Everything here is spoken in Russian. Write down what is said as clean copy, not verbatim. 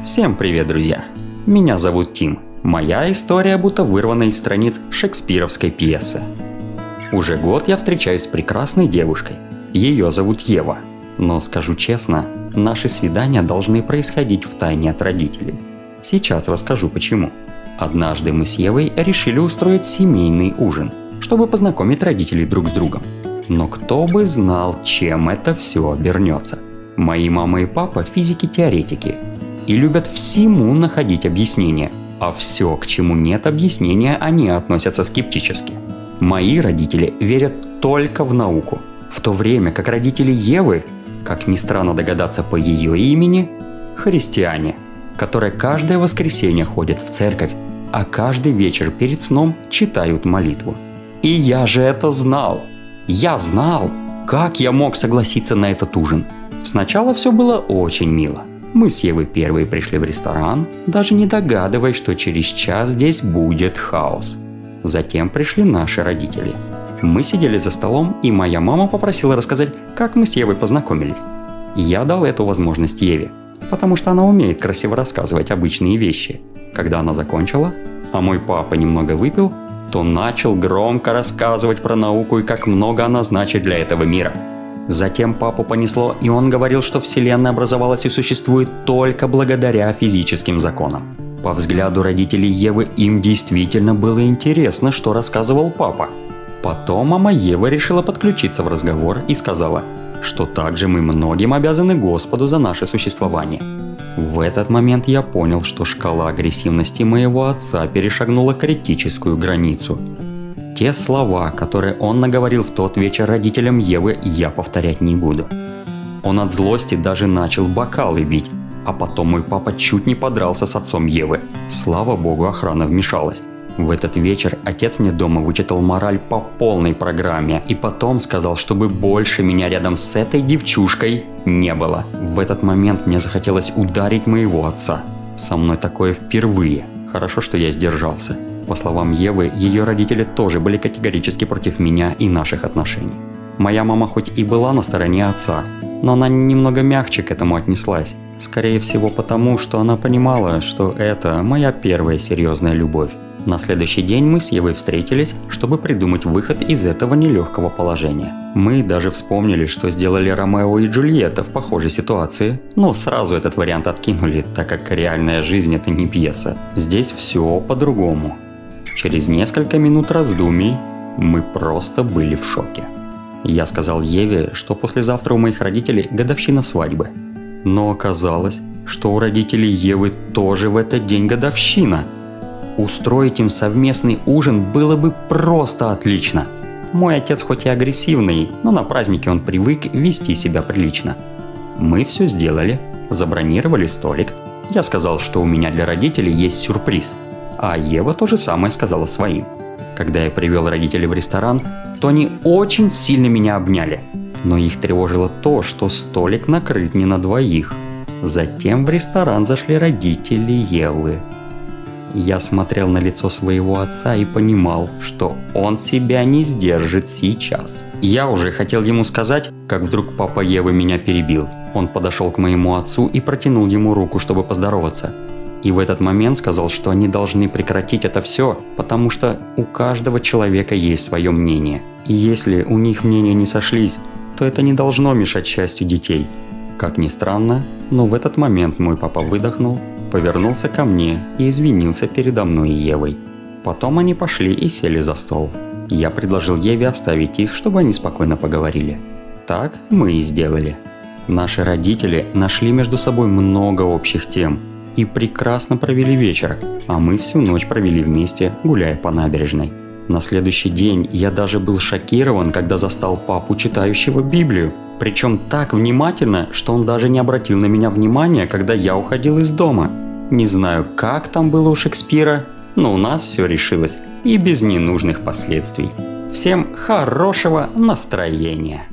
Всем привет, друзья! Меня зовут Тим. Моя история будто вырвана из страниц шекспировской пьесы. Уже год я встречаюсь с прекрасной девушкой. Ее зовут Ева. Но скажу честно, наши свидания должны происходить втайне от родителей. Сейчас расскажу почему. Однажды мы с Евой решили устроить семейный ужин, чтобы познакомить родителей друг с другом. Но кто бы знал, чем это все обернется. Мои мама и папа физики-теоретики и любят всему находить объяснение, а все, к чему нет объяснения, они относятся скептически. Мои родители верят только в науку, в то время как родители Евы, как ни странно догадаться по ее имени, христиане, которые каждое воскресенье ходят в церковь, а каждый вечер перед сном читают молитву. И я же это знал! Я знал! Как я мог согласиться на этот ужин? Сначала все было очень мило. Мы с Евой первые пришли в ресторан, даже не догадываясь, что через час здесь будет хаос. Затем пришли наши родители. Мы сидели за столом, и моя мама попросила рассказать, как мы с Евой познакомились. Я дал эту возможность Еве, потому что она умеет красиво рассказывать обычные вещи. Когда она закончила, а мой папа немного выпил, то начал громко рассказывать про науку и как много она значит для этого мира. Затем папу понесло, и он говорил, что Вселенная образовалась и существует только благодаря физическим законам. По взгляду родителей Евы им действительно было интересно, что рассказывал папа. Потом мама Евы решила подключиться в разговор и сказала, что также мы многим обязаны Господу за наше существование. В этот момент я понял, что шкала агрессивности моего отца перешагнула критическую границу. Те слова, которые он наговорил в тот вечер родителям Евы, я повторять не буду. Он от злости даже начал бокалы бить, а потом мой папа чуть не подрался с отцом Евы. Слава богу, охрана вмешалась. В этот вечер отец мне дома вычитал мораль по полной программе и потом сказал, чтобы больше меня рядом с этой девчушкой не было. В этот момент мне захотелось ударить моего отца. Со мной такое впервые. Хорошо, что я сдержался. По словам Евы, ее родители тоже были категорически против меня и наших отношений. Моя мама хоть и была на стороне отца, но она немного мягче к этому отнеслась. Скорее всего потому, что она понимала, что это моя первая серьезная любовь. На следующий день мы с Евой встретились, чтобы придумать выход из этого нелегкого положения. Мы даже вспомнили, что сделали Ромео и Джульетта в похожей ситуации, но сразу этот вариант откинули, так как реальная жизнь — это не пьеса. Здесь все по-другому. Через несколько минут раздумий мы просто были в шоке. Я сказал Еве, что послезавтра у моих родителей годовщина свадьбы. Но оказалось, что у родителей Евы тоже в этот день годовщина. Устроить им совместный ужин было бы просто отлично. Мой отец хоть и агрессивный, но на празднике он привык вести себя прилично. Мы все сделали, забронировали столик. Я сказал, что у меня для родителей есть сюрприз. А Ева то же самое сказала своим. Когда я привел родителей в ресторан, то они очень сильно меня обняли. Но их тревожило то, что столик накрыт не на двоих. Затем в ресторан зашли родители Евы. Я смотрел на лицо своего отца и понимал, что он себя не сдержит сейчас. Я уже хотел ему сказать, как вдруг папа Евы меня перебил. Он подошел к моему отцу и протянул ему руку, чтобы поздороваться. И в этот момент сказал, что они должны прекратить это все, потому что у каждого человека есть свое мнение. И если у них мнения не сошлись, то это не должно мешать счастью детей. Как ни странно, но в этот момент мой папа выдохнул, повернулся ко мне и извинился передо мной и Евой. Потом они пошли и сели за стол. Я предложил Еве оставить их, чтобы они спокойно поговорили. Так мы и сделали. Наши родители нашли между собой много общих тем и прекрасно провели вечер, а мы всю ночь провели вместе, гуляя по набережной. На следующий день я даже был шокирован, когда застал папу, читающего Библию. Причем так внимательно, что он даже не обратил на меня внимания, когда я уходил из дома. Не знаю, как там было у Шекспира, но у нас все решилось и без ненужных последствий. Всем хорошего настроения!